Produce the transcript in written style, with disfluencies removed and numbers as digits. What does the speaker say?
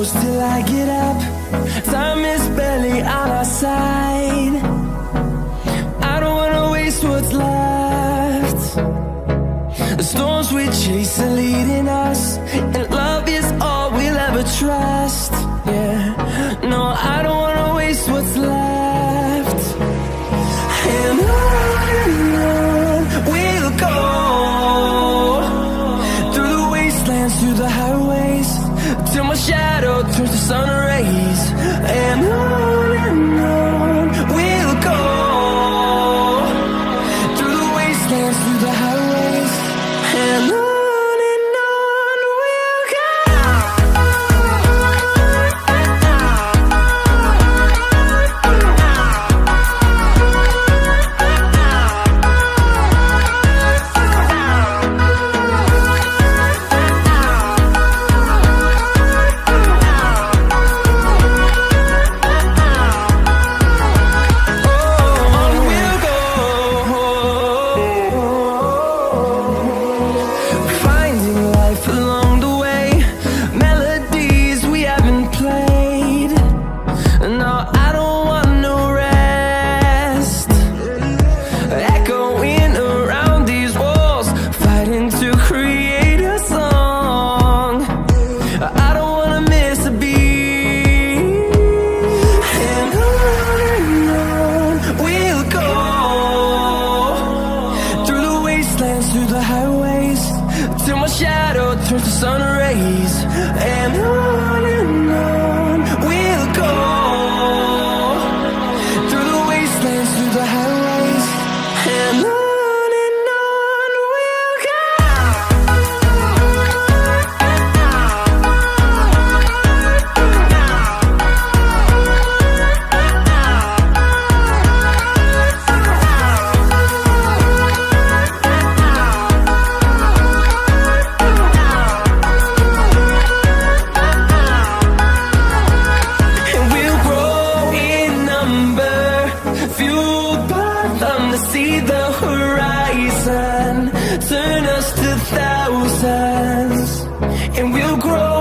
close till I get up. Time is barely on our side. I don't wanna waste what's left. The storms we chase are leading us, and love is all we'll ever trust. Yeah, no, I don't wanna waste what's left. And on we'll go, through the wastelands, through the highways, till my shadow turns to sun rays. And on we'll go, through the wastelands, through the highways, and on we'll go. Through the highways, till my shadow turns to sun rays. And on we'll go, through the wastelands, through the highways, and on we'll go. See the horizon, turn us to thousands, and we'll grow